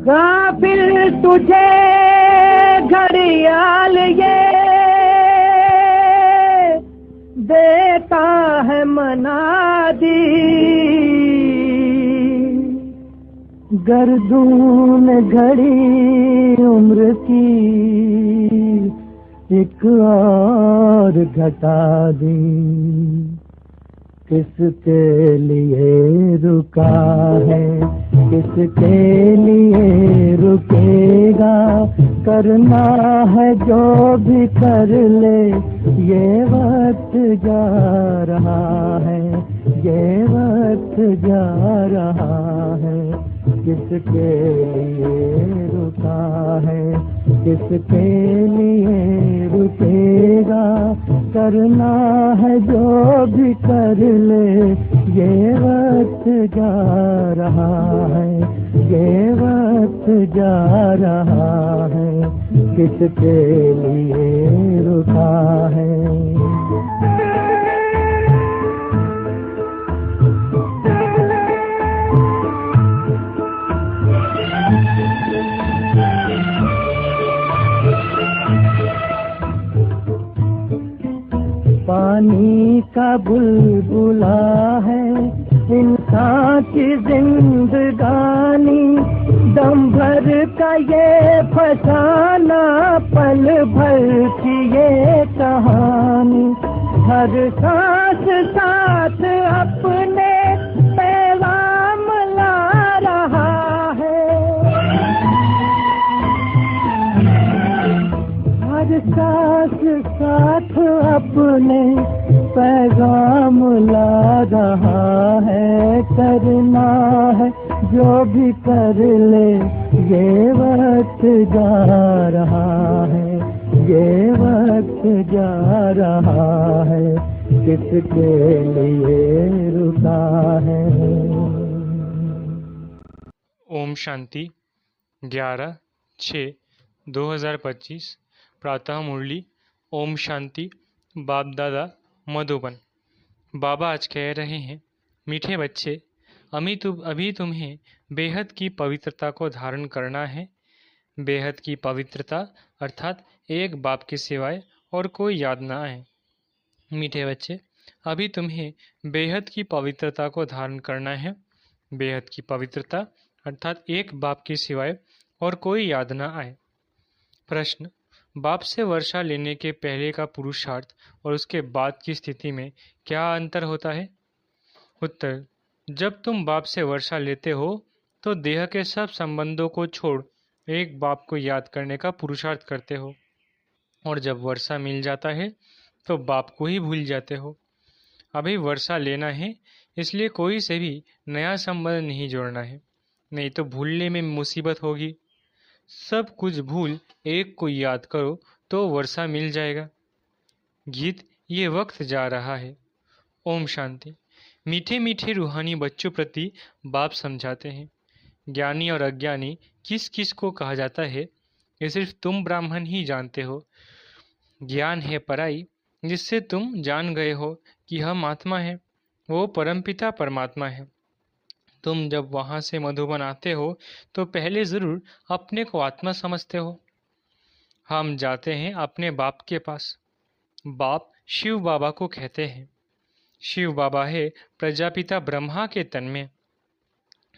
गाफिल तुझे घड़ियाल ये देता है मनादी, गर्दून घड़ी उम्र की एक और घटा दी। किसके लिए रुका है, किसके लिए रुकेगा, करना है जो भी कर ले, ये वक्त जा रहा है, ये वक्त जा रहा है। किसके लिए रुका है, किसके लिए रुकेगा, करना है जो भी कर ले, ये वक्त जा रहा है, ये वक्त जा रहा है। किसके लिए रुका है। पानी का बुलबुला है इंसान की जिंदगानी, दम भर का ये फसाना, पल भर की ये कहानी। हर सांस साथ अपने पैगाम ला रहा है, हर सांस साथ अपने पैगाम ला रहा है। करना है जो भी कर ले, ये वक्त जा रहा है, ये वक्त जा रहा है। किसके लिए रुका है। ओम शांति। 11/6/2025 प्रातः मुरली। ओम शांति। बाप दादा मधुबन। बाबा आज कह रहे हैं, मीठे बच्चे, अभी तुम्हें बेहद की पवित्रता को धारण करना है। बेहद की पवित्रता अर्थात एक बाप के सिवाय और कोई याद ना आए। मीठे बच्चे, अभी तुम्हें बेहद की पवित्रता को धारण करना है। बेहद की पवित्रता अर्थात एक बाप के सिवाय और कोई याद ना आए। प्रश्न, बाप से वर्षा लेने के पहले का पुरुषार्थ और उसके बाद की स्थिति में क्या अंतर होता है? उत्तर, जब तुम बाप से वर्षा लेते हो तो देह के सब संबंधों को छोड़ एक बाप को याद करने का पुरुषार्थ करते हो, और जब वर्षा मिल जाता है तो बाप को ही भूल जाते हो। अभी वर्षा लेना है, इसलिए कोई से भी नया संबंध नहीं जोड़ना है, नहीं तो भूलने में मुसीबत होगी। सब कुछ भूल एक को याद करो तो वर्षा मिल जाएगा। गीत, ये वक्त जा रहा है। ओम शांति। मीठे मीठे रूहानी बच्चों प्रति बाप समझाते हैं, ज्ञानी और अज्ञानी किस किस को कहा जाता है ये सिर्फ तुम ब्राह्मण ही जानते हो। ज्ञान है पराई, जिससे तुम जान गए हो कि हम आत्मा है, वो परमपिता परमात्मा है। तुम जब वहाँ से मधुबन आते हो तो पहले ज़रूर अपने को आत्मा समझते हो। हम जाते हैं अपने बाप के पास। बाप शिव बाबा को कहते हैं। शिव बाबा है प्रजापिता ब्रह्मा के तन में,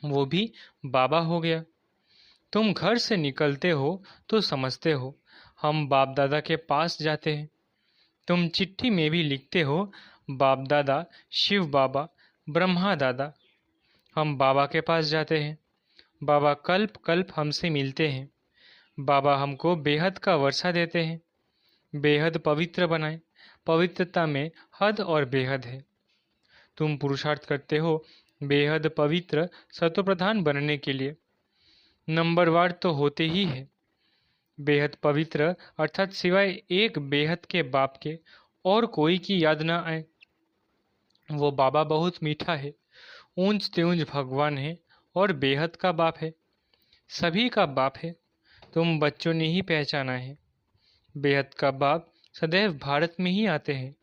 वो भी बाबा हो गया। तुम घर से निकलते हो तो समझते हो हम बाप दादा के पास जाते हैं। तुम चिट्ठी में भी लिखते हो बाप दादा, शिव बाबा, ब्रह्मा दादा। हम बाबा के पास जाते हैं। बाबा कल्प कल्प हमसे मिलते हैं। बाबा हमको बेहद का वर्षा देते हैं। बेहद पवित्र बनाए। पवित्रता में हद और बेहद है। तुम पुरुषार्थ करते हो बेहद पवित्र सतोप्रधान बनने के लिए। नंबरवार तो होते ही है। बेहद पवित्र अर्थात सिवाय एक बेहद के बाप के और कोई की याद ना आए। वो बाबा बहुत मीठा है, ऊंच तेऊंच भगवान है और बेहद का बाप है, सभी का बाप है। तुम बच्चों ने ही पहचाना है। बेहद का बाप सदैव भारत में ही आते हैं,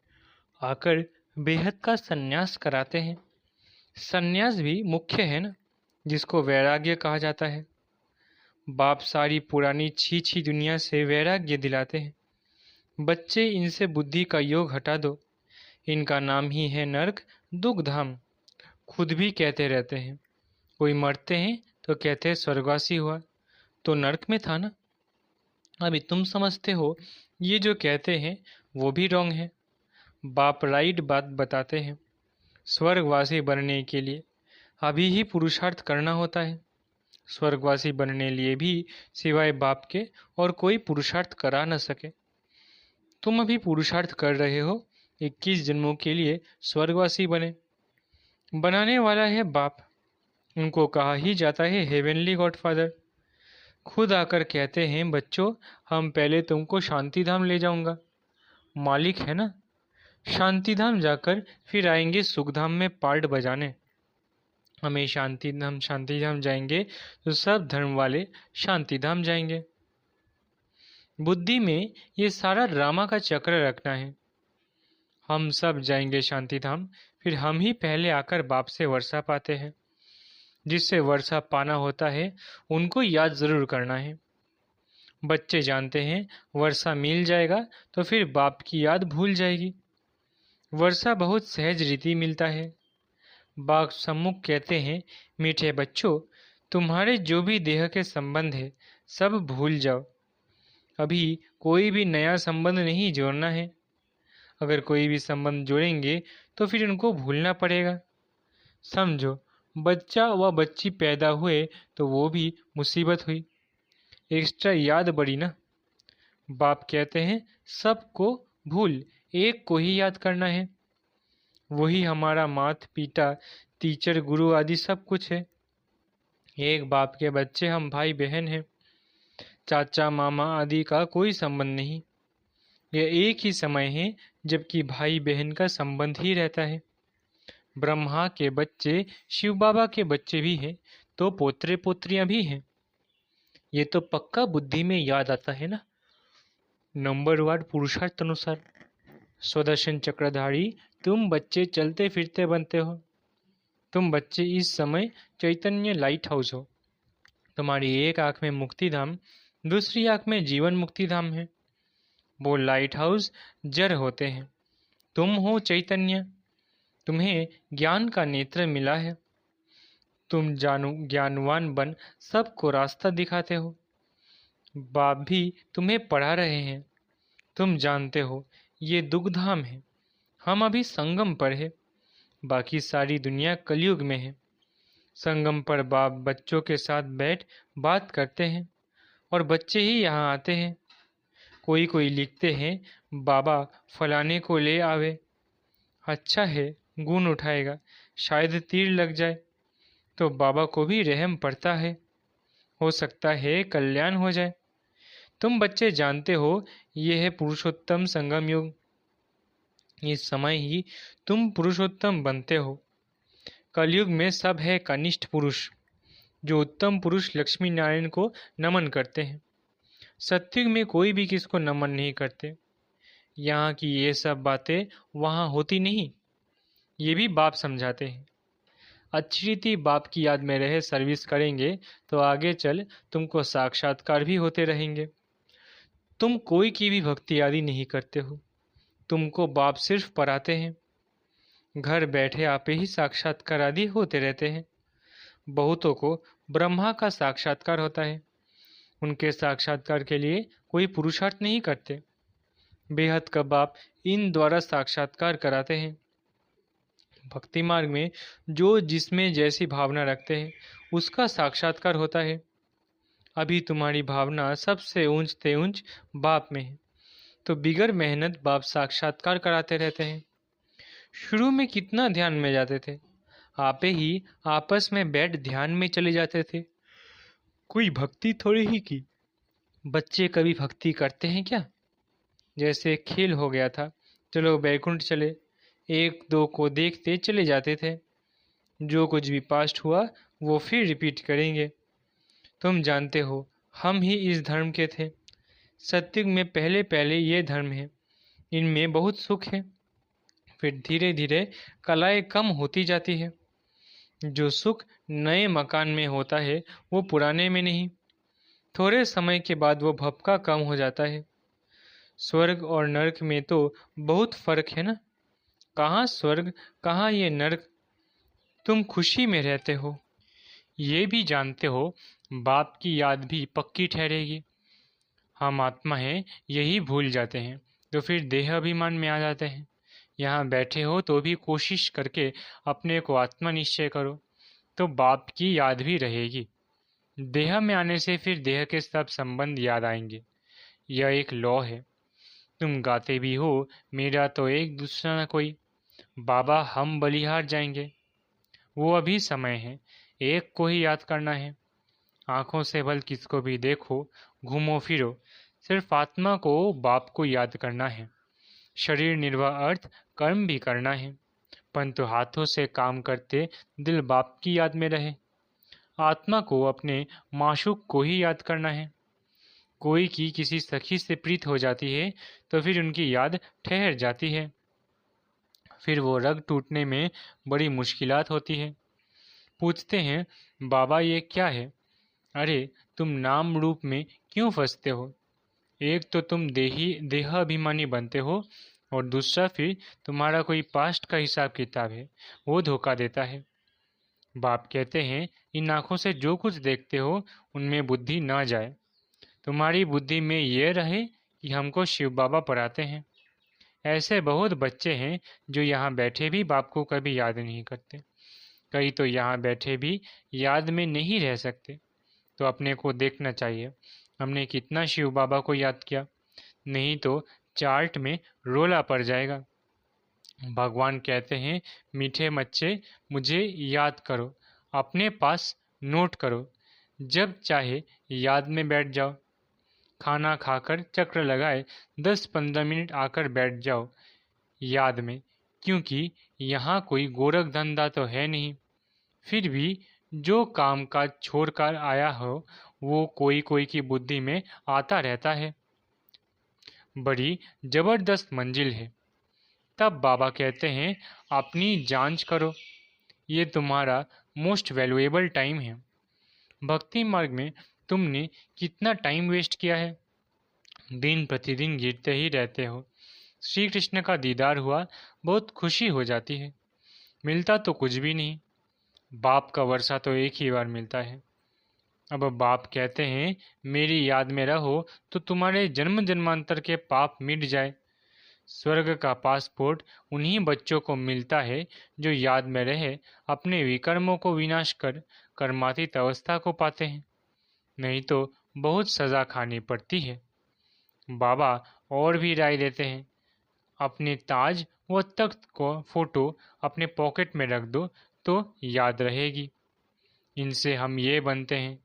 आकर बेहद का सन्यास कराते हैं। सन्यास भी मुख्य है ना, जिसको वैराग्य कहा जाता है। बाप सारी पुरानी छी दुनिया से वैराग्य दिलाते हैं। बच्चे, इनसे बुद्धि का योग हटा दो, इनका नाम ही है नरक, दुख धाम। खुद भी कहते रहते हैं, कोई मरते हैं तो कहते हैं स्वर्गवासी हुआ, तो नरक में था ना। अभी तुम समझते हो ये जो कहते हैं वो भी रॉन्ग है। बाप राइट बात बताते हैं। स्वर्गवासी बनने के लिए अभी ही पुरुषार्थ करना होता है। स्वर्गवासी बनने लिए भी सिवाय बाप के और कोई पुरुषार्थ करा न सके। तुम अभी पुरुषार्थ कर रहे हो 21 जन्मों के लिए स्वर्गवासी बने। बनाने वाला है बाप। उनको कहा ही जाता है हेवनली गॉडफादर। खुद आकर कहते हैं, बच्चों हम पहले तुमको शांतिधाम ले जाऊंगा। मालिक है ना। शांतिधाम जाकर फिर आएंगे सुखधाम में पार्ट बजाने। हमें शांतिधाम जाएंगे तो सब धर्म वाले शांतिधाम जाएंगे। बुद्धि में ये सारा ड्रामा का चक्र रखना है। हम सब जाएंगे शांतिधाम, फिर हम ही पहले आकर बाप से वर्षा पाते हैं। जिससे वर्षा पाना होता है उनको याद जरूर करना है। बच्चे जानते हैं वर्षा मिल जाएगा तो फिर बाप की याद भूल जाएगी। वर्षा बहुत सहज रीति मिलता है। बाप सम्मुख कहते हैं, मीठे बच्चों तुम्हारे जो भी देह के संबंध है सब भूल जाओ। अभी कोई भी नया संबंध नहीं जोड़ना है। अगर कोई भी संबंध जोड़ेंगे तो फिर उनको भूलना पड़ेगा। समझो, बच्चा व बच्ची पैदा हुए तो वो भी मुसीबत हुई, एक्स्ट्रा याद बढ़ी ना। बाप कहते हैं सबको भूल, एक को ही याद करना है। वही हमारा माता पिता, टीचर, गुरु आदि सब कुछ है। एक बाप के बच्चे हम भाई बहन हैं। चाचा मामा आदि का कोई संबंध नहीं। यह एक ही समय है जबकि भाई बहन का संबंध ही रहता है। ब्रह्मा के बच्चे शिव बाबा के बच्चे भी हैं तो पोत्रे पोत्रियां भी हैं। ये तो पक्का बुद्धि में याद आता है ना। नंबर वार पुरुषार्थ अनुसार। स्वदर्शन चक्रधारी तुम बच्चे चलते फिरते बनते हो। तुम बच्चे इस समय चैतन्य लाइट हाउस हो। तुम्हारी एक आंख में मुक्ति धाम, दूसरी आंख में जीवन मुक्ति धाम है। वो लाइट हाउस जड़ होते हैं। तुम हो चैतन्य। तुम्हें ज्ञान का नेत्र मिला है। तुम ज्ञानवान बन सबको रास्ता दिखाते हो। बाप भी तुम्हें पढ़ा रहे हैं। तुम जानते हो ये दुखधाम है। हम अभी संगम पर है, बाकी सारी दुनिया कलयुग में है। संगम पर बाप बच्चों के साथ बैठ बात करते हैं और बच्चे ही यहाँ आते हैं। कोई लिखते हैं, बाबा फलाने को ले आवे। अच्छा है, गुण उठाएगा, शायद तीर लग जाए तो बाबा को भी रहम पड़ता है। हो सकता है कल्याण हो जाए। तुम बच्चे जानते हो ये है पुरुषोत्तम संगम युग। इस समय ही तुम पुरुषोत्तम बनते हो। कलयुग में सब है कनिष्ठ पुरुष, जो उत्तम पुरुष लक्ष्मी नारायण को नमन करते हैं। सत्युग में कोई भी किसको नमन नहीं करते। यहाँ की ये सब बातें वहाँ होती नहीं। ये भी बाप समझाते हैं। अच्छी रीति बाप की याद में रहे सर्विस करेंगे तो आगे चल तुमको साक्षात्कार भी होते रहेंगे। तुम कोई की भी भक्ति आदि नहीं करते हो। तुमको बाप सिर्फ पढ़ाते हैं। घर बैठे आपे ही साक्षात्कार आदि होते रहते हैं। बहुतों को ब्रह्मा का साक्षात्कार होता है। उनके साक्षात्कार के लिए कोई पुरुषार्थ नहीं करते। बेहद का बाप इन द्वारा साक्षात्कार कराते हैं। भक्ति मार्ग में जो जिसमें जैसी भावना रखते हैं उसका साक्षात्कार होता है। अभी तुम्हारी भावना सबसे ऊंचते ऊंच बाप में है, तो बिगर मेहनत बाप साक्षात्कार कराते रहते हैं। शुरू में कितना ध्यान में जाते थे, आपे ही आपस में बैठ ध्यान में चले जाते थे। कोई भक्ति थोड़ी ही की। बच्चे कभी भक्ति करते हैं क्या? जैसे खेल हो गया था, चलो बैकुंठ चले, एक दो को देखते चले जाते थे। जो कुछ भी पास्ट हुआ वो फिर रिपीट करेंगे। तुम जानते हो हम ही इस धर्म के थे। सत्युग में पहले पहले ये धर्म है, इनमें बहुत सुख है। फिर धीरे धीरे कलाएं कम होती जाती है। जो सुख नए मकान में होता है वो पुराने में नहीं। थोड़े समय के बाद वो भपका कम हो जाता है। स्वर्ग और नरक में तो बहुत फर्क है ना। कहाँ स्वर्ग, कहाँ ये नरक। तुम खुशी में रहते हो, ये भी जानते हो बाप की याद भी पक्की ठहरेगी। हम आत्मा हैं यही भूल जाते हैं तो फिर देह अभिमान में आ जाते हैं। यहाँ बैठे हो तो भी कोशिश करके अपने को आत्मा निश्चय करो तो बाप की याद भी रहेगी। देह में आने से फिर देह के सब संबंध याद आएंगे। यह एक लॉ है। तुम गाते भी हो मेरा तो एक दूसरा न कोई, बाबा हम बलिहार जाएंगे। वो अभी समय है, एक को ही याद करना है। आंखों से भल किसको भी देखो, घूमो फिरो, सिर्फ आत्मा को बाप को याद करना है। शरीर निर्वाह अर्थ कर्म भी करना है, परंतु हाथों से काम करते दिल बाप की याद में रहे। आत्मा को अपने माशूक को ही याद करना है। कोई की किसी सखी से प्रीत हो जाती है तो फिर उनकी याद ठहर जाती है। फिर वो रग टूटने में बड़ी मुश्किलात होती है। पूछते हैं बाबा ये क्या है। अरे तुम नाम रूप में क्यों फंसते हो। एक तो तुम देह अभिमानी बनते हो और दूसरा फिर तुम्हारा कोई पास्ट का हिसाब किताब है, वो धोखा देता है। बाप कहते हैं इन आंखों से जो कुछ देखते हो उनमें बुद्धि ना जाए। तुम्हारी बुद्धि में ये रहे कि हमको शिव बाबा पढ़ाते हैं। ऐसे बहुत बच्चे हैं जो यहाँ बैठे भी बाप को कभी याद नहीं करते। कई तो यहाँ बैठे भी याद में नहीं रह सकते। तो अपने को देखना चाहिए हमने कितना शिव बाबा को याद किया, नहीं तो चार्ट में रोला पड़ जाएगा। भगवान कहते हैं मीठे बच्चे मुझे याद करो, अपने पास नोट करो, जब चाहे याद में बैठ जाओ। खाना खाकर चक्र लगाए 10-15 मिनट आकर बैठ जाओ याद में, क्योंकि यहाँ कोई गोरख धंधा तो है नहीं। फिर भी जो काम काज छोड़ कर आया हो वो कोई कोई की बुद्धि में आता रहता है। बड़ी जबरदस्त मंजिल है। तब बाबा कहते हैं अपनी जांच करो, ये तुम्हारा मोस्ट वैल्यूएबल टाइम है। भक्ति मार्ग में तुमने कितना टाइम वेस्ट किया है। दिन प्रतिदिन गिरते ही रहते हो। श्री कृष्ण का दीदार हुआ, बहुत खुशी हो जाती है। मिलता तो कुछ भी नहीं, बाप का वर्षा तो एक ही बार मिलता है। अब बाप कहते हैं मेरी याद में रहो तो तुम्हारे जन्म जन्मांतर के पाप मिट जाए। स्वर्ग का पासपोर्ट उन्हीं बच्चों को मिलता है जो याद में रहे अपने विकर्मों को विनाश कर कर्मातीत अवस्था को पाते हैं, नहीं तो बहुत सजा खानी पड़ती है। बाबा और भी राय देते हैं अपने ताज व तख्त को फोटो अपने पॉकेट में रख दो तो याद रहेगी। इनसे हम ये बनते हैं,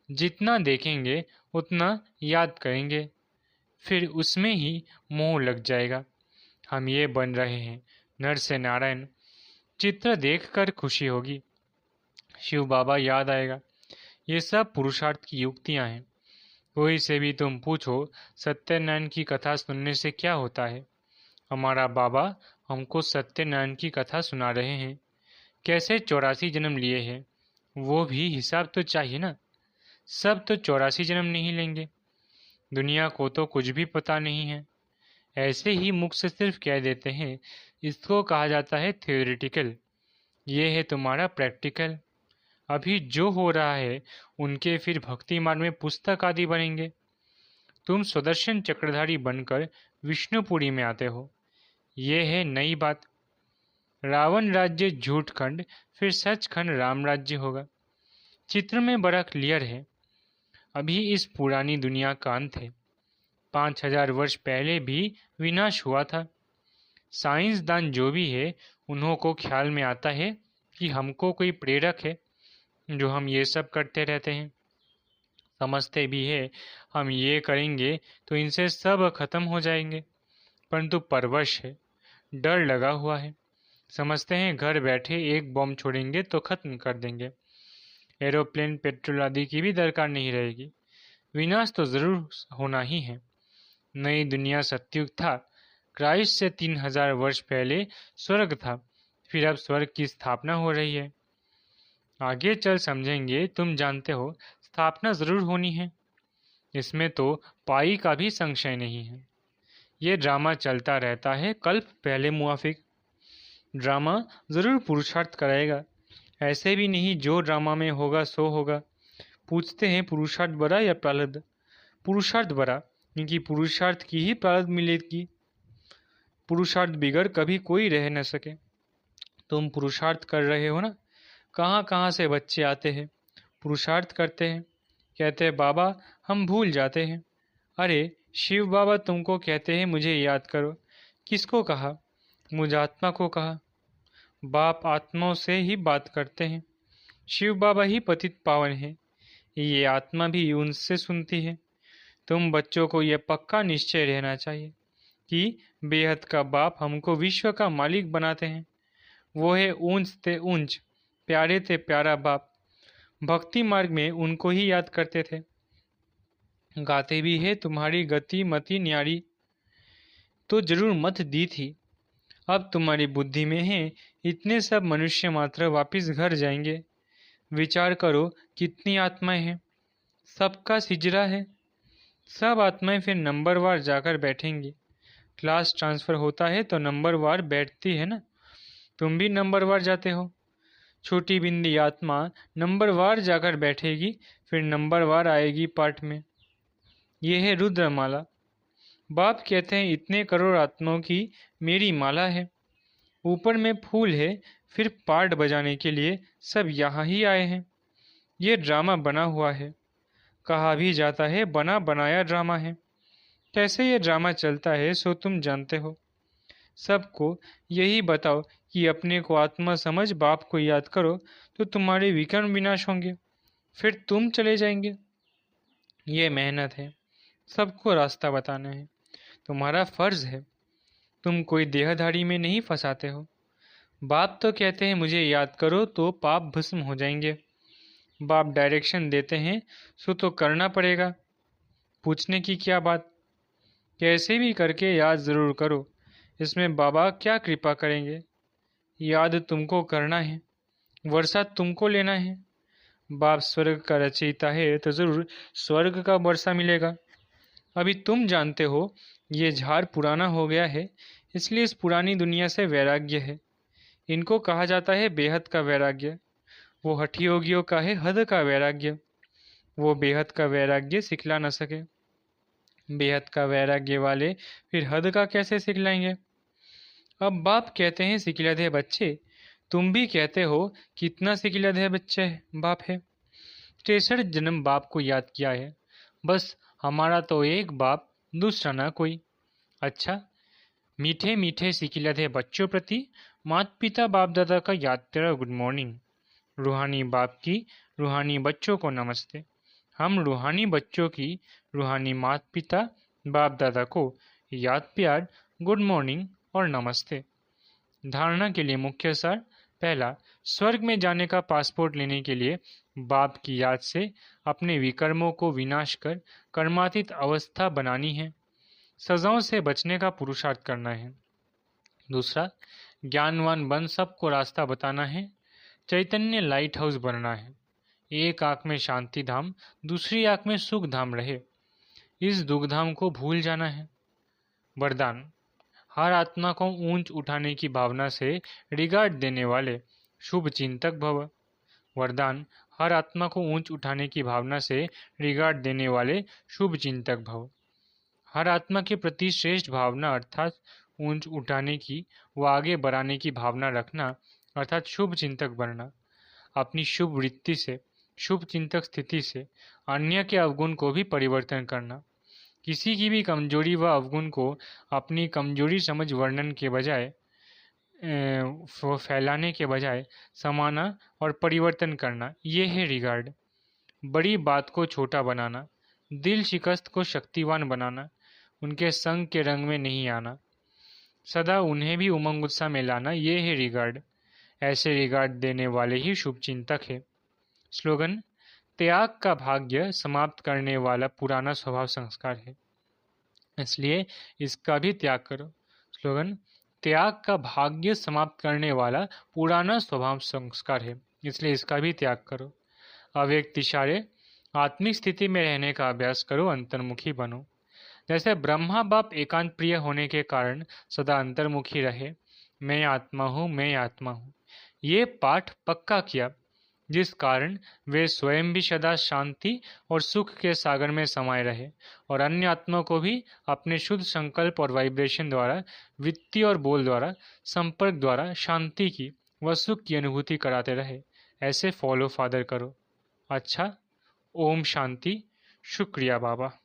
जितना देखेंगे उतना याद करेंगे, फिर उसमें ही मोह लग जाएगा। हम ये बन रहे हैं नर से नारायण। चित्र देखकर खुशी होगी, शिव बाबा याद आएगा। ये सब पुरुषार्थ की युक्तियां हैं। कोई से भी तुम पूछो सत्यनारायण की कथा सुनने से क्या होता है। हमारा बाबा हमको सत्यनारायण की कथा सुना रहे हैं, कैसे 84 जन्म लिए हैं। वो भी हिसाब तो चाहिए ना। सब तो 84 जन्म नहीं लेंगे। दुनिया को तो कुछ भी पता नहीं है, ऐसे ही मुख से सिर्फ कह देते हैं। इसको कहा जाता है थ्योरेटिकल, ये है तुम्हारा प्रैक्टिकल। अभी जो हो रहा है उनके फिर भक्ति मार्ग में पुस्तक आदि बनेंगे। तुम सुदर्शन चक्रधारी बनकर विष्णुपुरी में आते हो, ये है नई बात। रावण राज्य झूठ खंड, फिर सचखंड राम राज्य होगा। चित्र में बड़ा क्लियर है। अभी इस पुरानी दुनिया का अंत है। 5000 वर्ष पहले भी विनाश हुआ था। साइंसदान जो भी है उन्हों को ख्याल में आता है कि हमको कोई प्रेरक है जो हम ये सब करते रहते हैं। समझते भी है हम ये करेंगे तो इनसे सब खत्म हो जाएंगे, परंतु परवश है, डर लगा हुआ है। समझते हैं घर बैठे एक बॉम्ब छोड़ेंगे तो खत्म कर देंगे, एरोप्लेन पेट्रोल आदि की भी दरकार नहीं रहेगी। विनाश तो जरूर होना ही है। नई दुनिया सत्युग था, क्राइस्ट से 3000 वर्ष पहले स्वर्ग था, फिर अब स्वर्ग की स्थापना हो रही है। आगे चल समझेंगे। तुम जानते हो स्थापना जरूर होनी है, इसमें तो पाई का भी संशय नहीं है। ये ड्रामा चलता रहता है कल्प पहले मुआफिक। ड्रामा जरूर पुरुषार्थ कराएगा, ऐसे भी नहीं जो ड्रामा में होगा सो होगा। पूछते हैं पुरुषार्थ बड़ा या प्रारब्ध? पुरुषार्थ बड़ा, क्योंकि पुरुषार्थ की ही प्रारब्ध मिलेगी। पुरुषार्थ बिगड़ कभी कोई रह न सके। तुम पुरुषार्थ कर रहे हो ना? कहाँ कहाँ से बच्चे आते हैं, पुरुषार्थ करते हैं, कहते हैं बाबा हम भूल जाते हैं। अरे शिव बाबा तुमको कहते हैं मुझे याद करो। किसको कहा? मुझ आत्मा को कहा। बाप आत्माओं से ही बात करते हैं। शिव बाबा ही पतित पावन है, ये आत्मा भी उनसे सुनती है। तुम बच्चों को यह पक्का निश्चय रहना चाहिए कि बेहद का बाप हमको विश्व का मालिक बनाते हैं। वो है ऊंच ते ऊंच, प्यारे ते प्यारा बाप। भक्ति मार्ग में उनको ही याद करते थे। गाते भी है तुम्हारी गति मति न्यारी, तो जरूर मत दी थी। अब तुम्हारी बुद्धि में है इतने सब मनुष्य मात्र वापिस घर जाएंगे। विचार करो कितनी आत्माएं हैं, सबका सिजरा है। सब आत्माएं फिर नंबरवार जाकर बैठेंगी। क्लास ट्रांसफ़र होता है तो नंबरवार बैठती है ना, तुम भी नंबरवार जाते हो। छोटी बिंदी आत्मा नंबरवार जाकर बैठेगी, फिर नंबरवार आएगी पाठ में। यह है रुद्रमाला। बाप कहते हैं इतने करोड़ आत्माओं की मेरी माला है। ऊपर में फूल है, फिर पाठ बजाने के लिए सब यहाँ ही आए हैं। ये ड्रामा बना हुआ है। कहा भी जाता है बना बनाया ड्रामा है। कैसे ये ड्रामा चलता है सो तुम जानते हो। सबको यही बताओ कि अपने को आत्मा समझ बाप को याद करो तो तुम्हारे विकर्म विनाश होंगे, फिर तुम चले जाएंगे। ये मेहनत है, सबको रास्ता बताना है, तुम्हारा फर्ज है। तुम कोई देहधारी में नहीं फंसाते हो। बाप तो कहते हैं मुझे याद करो तो पाप भस्म हो जाएंगे। बाप डायरेक्शन देते हैं सो तो करना पड़ेगा। पूछने की क्या बात? कैसे भी करके याद ज़रूर करो, इसमें बाबा क्या कृपा करेंगे। याद तुमको करना है, वर्षा तुमको लेना है। बाप स्वर्ग का रचयिता है तो ज़रूर स्वर्ग का वर्षा मिलेगा। अभी तुम जानते हो ये झाड़ पुराना हो गया है, इसलिए इस पुरानी दुनिया से वैराग्य है। इनको कहा जाता है बेहद का वैराग्य। वो हठी योगियों का है हद का वैराग्य। वो बेहद का वैराग्य सिखला न सके। बेहद का वैराग्य वाले फिर हद का कैसे सिखलाएंगे? अब बाप कहते हैं सिखलद है बच्चे, तुम भी कहते हो कितना सिखलद है बच्चे बाप है। 63 जन्म बाप को याद किया है, बस हमारा तो एक बाप, दूसरा ना कोई। अच्छा, मीठे मीठे सिखलद है बच्चों प्रति माता पिता बाप दादा का याद तेरा गुड मॉर्निंग। रूहानी बाप की रूहानी बच्चों को नमस्ते। हम रूहानी बच्चों की रूहानी माता पिता बाप दादा को याद प्यार गुड मॉर्निंग और नमस्ते। धारणा के लिए मुख्य सार। पहला, स्वर्ग में जाने का पासपोर्ट लेने के लिए बाप की याद से अपने विकर्मों को विनाश कर कर्मातीत अवस्था बनानी है। सजाओं से बचने का पुरुषार्थ करना है। दूसरा, ज्ञानवान बन सबको रास्ता बताना है। चैतन्य लाइट हाउस बनना है। एक आँख में शांति धाम, दूसरी आँख में सुख धाम रहे, इस दुखधाम को भूल जाना है। वरदान, हर आत्मा को ऊंच उठाने की भावना से रिगार्ड देने वाले शुभ चिंतक भव। वरदान, हर आत्मा को ऊंच उठाने की भावना से रिगार्ड देने वाले शुभ चिंतक भव। हर आत्मा के प्रति श्रेष्ठ भावना अर्थात ऊंच उठाने की व आगे बढ़ाने की भावना रखना अर्थात शुभ चिंतक बनना। अपनी शुभ वृत्ति से, शुभ चिंतक स्थिति से अन्य के अवगुण को भी परिवर्तन करना। किसी की भी कमजोरी व अवगुण को अपनी कमजोरी समझ वर्णन के बजाय फैलाने के बजाय समाना और परिवर्तन करना, ये है रिगार्ड। बड़ी बात को छोटा बनाना, दिल शिकस्त को शक्तिवान बनाना, उनके संग के रंग में नहीं आना, सदा उन्हें भी उमंग उत्साह में लाना, ये है रिगार्ड। ऐसे रिगार्ड देने वाले ही शुभ चिंतक है। स्लोगन, त्याग का भाग्य समाप्त करने वाला पुराना स्वभाव संस्कार है, इसलिए इसका भी त्याग करो। स्लोगन, त्याग का भाग्य समाप्त करने वाला पुराना स्वभाव संस्कार है, इसलिए इसका भी त्याग करो। अव्यक्त इशारे आत्मिक स्थिति में रहने का अभ्यास करो, अंतर्मुखी बनो। जैसे ब्रह्मा बाप एकांत प्रिय होने के कारण सदा अंतर्मुखी रहे, मैं आत्मा हूँ, मैं आत्मा हूँ, ये पाठ पक्का किया, जिस कारण वे स्वयं भी सदा शांति और सुख के सागर में समाये रहे और अन्य आत्मा को भी अपने शुद्ध संकल्प और वाइब्रेशन द्वारा, वृत्ति और बोल द्वारा, संपर्क द्वारा शांति की व सुख की अनुभूति कराते रहे। ऐसे फॉलो फादर करो। अच्छा, ओम शांति। शुक्रिया बाबा।